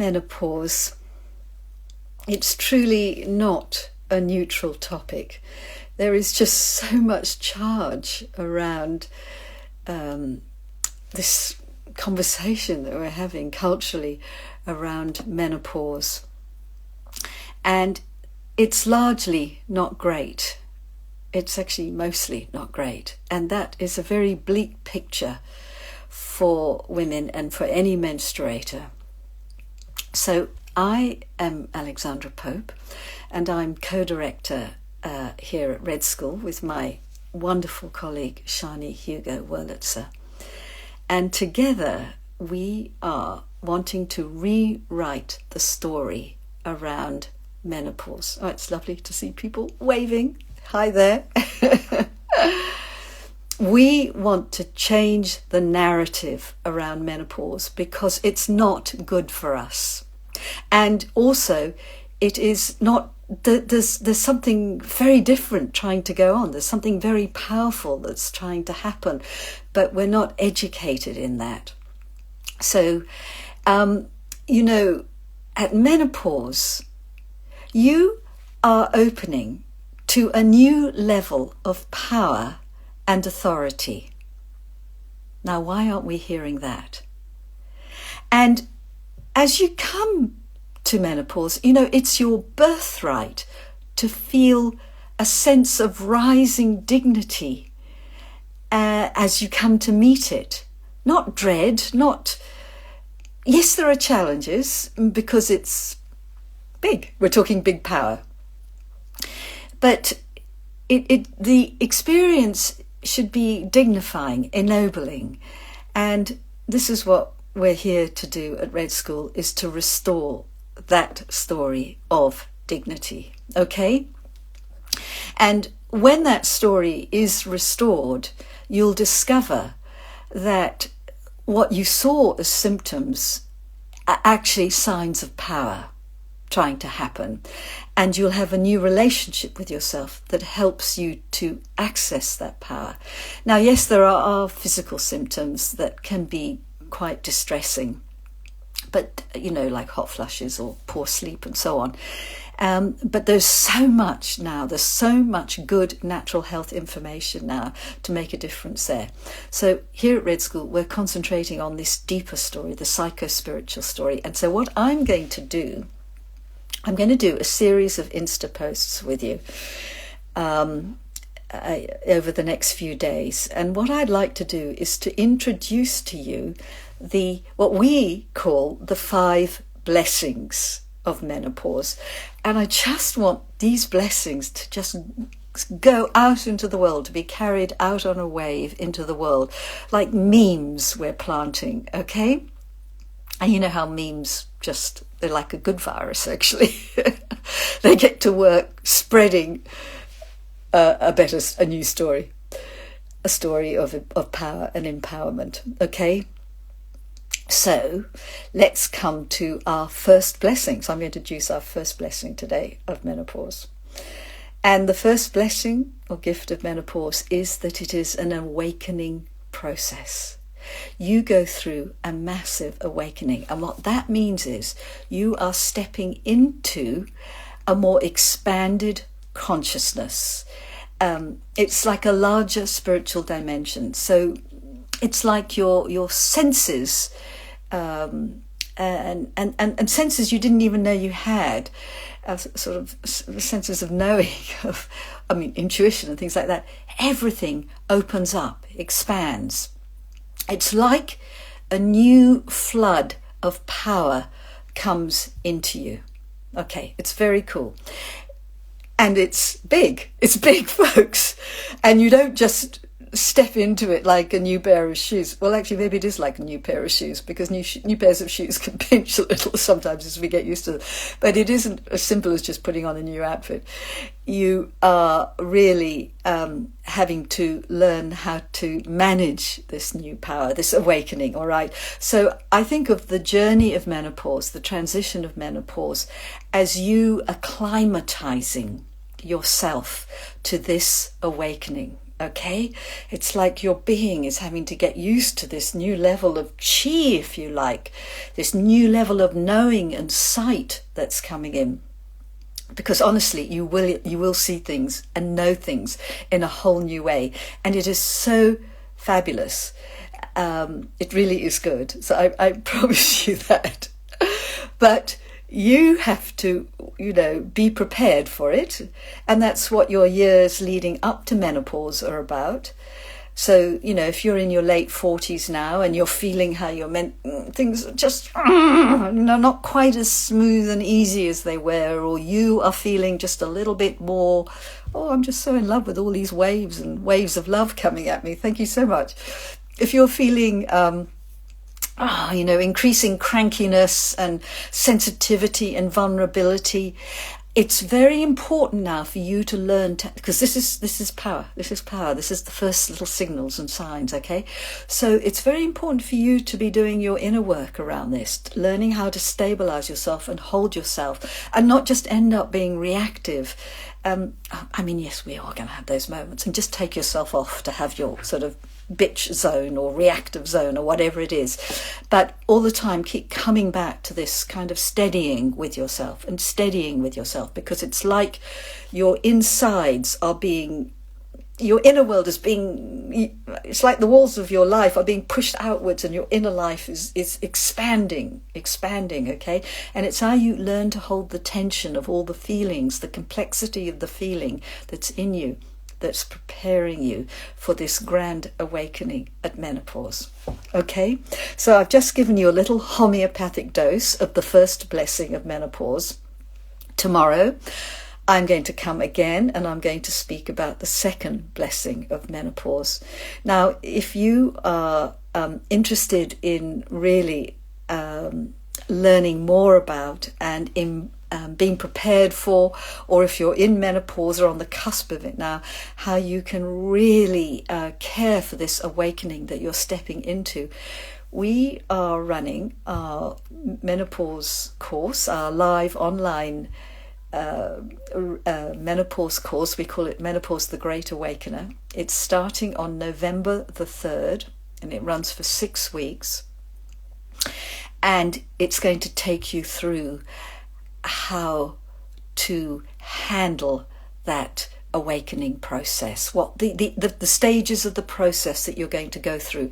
menopause, it's truly not a neutral topic. There is just so much charge around this conversation that we're having culturally around menopause. And it's largely not great. It's actually mostly not great. And that is a very bleak picture for women and for any menstruator. So I am Alexandra Pope, and I'm co-director here at Red School with my wonderful colleague Shani Hugo Wurlitzer. And together we are wanting to rewrite the story around menopause. Oh, it's lovely to see people waving. Hi there. We want to change the narrative around menopause because it's not good for us. And also, it is not, there's something very different trying to go on. There's something very powerful that's trying to happen, but we're not educated in that. So, at menopause, you are opening to a new level of power and authority. Now, why aren't we hearing that? And as you come to menopause, it's your birthright to feel a sense of rising dignity as you come to meet it. Not dread, yes, there are challenges because it's big. We're talking big power. But the experience should be dignifying, ennobling. And this is what we're here to do at Red School, is to restore that story of dignity, okay? And when that story is restored, you'll discover that what you saw as symptoms are actually signs of power trying to happen. And you'll have a new relationship with yourself that helps you to access that power. Now, yes, there are physical symptoms that can be quite distressing, but like hot flushes or poor sleep and so on. But there's so much now, there's so much good natural health information now to make a difference there. So here at Red School, we're concentrating on this deeper story, the psycho-spiritual story. And so what I'm going to do a series of Insta posts with you over the next few days. And what I'd like to do is to introduce to you what we call the 5 blessings of menopause. And I just want these blessings to just go out into the world, to be carried out on a wave into the world, like memes we're planting, okay? And you know how memes they're like a good virus, actually. They get to work spreading a new story, a story of power and empowerment, okay? So let's come to our first blessing. So I'm going to introduce our first blessing today of menopause. And the first blessing or gift of menopause is that it is an awakening process. You go through a massive awakening. And what that means is you are stepping into a more expanded consciousness. It's like a larger spiritual dimension. So it's like your senses and senses you didn't even know you had, sort of senses of knowing, intuition and things like that. Everything opens up, expands. It's like a new flood of power comes into you. Okay, it's very cool. And it's big. It's big, folks. And you don't just step into it like a new pair of shoes. Well, actually, maybe it is like a new pair of shoes, because new pairs of shoes can pinch a little sometimes as we get used to them. But it isn't as simple as just putting on a new outfit. You are really having to learn how to manage this new power, this awakening, all right? So I think of the journey of menopause, the transition of menopause, as you acclimatizing yourself to this awakening. Okay, it's like your being is having to get used to this new level of chi, if you like, this new level of knowing and sight that's coming in. Because honestly, you will see things and know things in a whole new way, and it is so fabulous. It really is good. So I promise you that. But you have to, be prepared for it. And that's what your years leading up to menopause are about. So, if you're in your late 40s now and you're feeling how things are just not quite as smooth and easy as they were, or you are feeling just a little bit more, I'm just so in love with all these waves and waves of love coming at me. Thank you so much. If you're feeling increasing crankiness and sensitivity and vulnerability, it's very important now for you to learn because this is power. This is power. This is the first little signals and signs, okay? So it's very important for you to be doing your inner work around this, learning how to stabilize yourself and hold yourself and not just end up being reactive. Yes, we are going to have those moments, and just take yourself off to have your sort of bitch zone or reactive zone or whatever it is. But all the time, keep coming back to this kind of steadying with yourself, because it's like your insides are being, your inner world is being, it's like the walls of your life are being pushed outwards and your inner life is expanding, okay? And it's how you learn to hold the tension of all the feelings, the complexity of the feeling that's in you, that's preparing you for this grand awakening at menopause. Okay, so I've just given you a little homeopathic dose of the first blessing of menopause. Tomorrow, I'm going to come again and I'm going to speak about the second blessing of menopause. Now, if you are interested in really learning more about and being prepared for, or if you're in menopause or on the cusp of it now, how you can really care for this awakening that you're stepping into. We are running our menopause course, our live online menopause course. We call it Menopause the Great Awakener. It's starting on November the 3rd and it runs for 6 weeks. And it's going to take you through how to handle that awakening process, what the stages of the process that you're going to go through.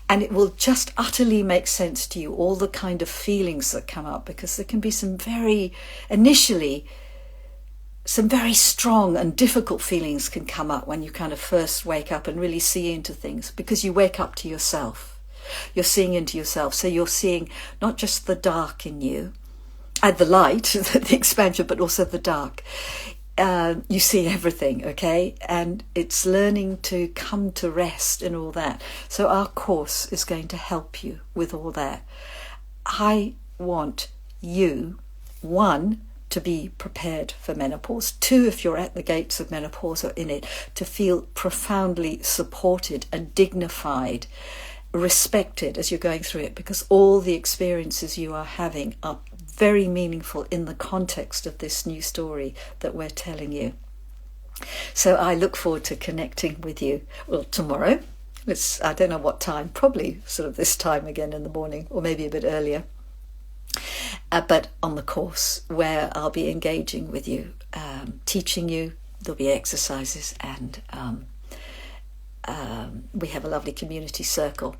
And it will just utterly make sense to you, all the kind of feelings that come up, because there can be some very strong and difficult feelings can come up when you kind of first wake up and really see into things, because you wake up to yourself. You're seeing into yourself. So you're seeing not just the dark in you, the light, the expansion, but also the dark. You see everything, okay? And it's learning to come to rest in all that. So our course is going to help you with all that. I want you, 1, to be prepared for menopause. 2, if you're at the gates of menopause or in it, to feel profoundly supported and dignified, respected as you're going through it, because all the experiences you are having are very meaningful in the context of this new story that we're telling you. So I look forward to connecting with you, tomorrow. I don't know what time, probably sort of this time again in the morning, or maybe a bit earlier. But on the course, where I'll be engaging with you, teaching you. There'll be exercises, and we have a lovely community circle.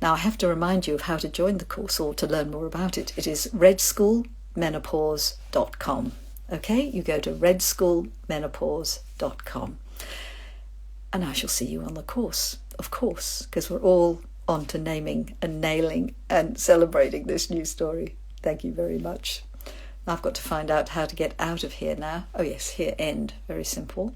Now, I have to remind you of how to join the course or to learn more about it. It is redschoolmenopause.com. Okay, you go to redschoolmenopause.com. And I shall see you on the course, of course, because we're all on to naming and nailing and celebrating this new story. Thank you very much. I've got to find out how to get out of here now. Oh yes, here, end. Very simple.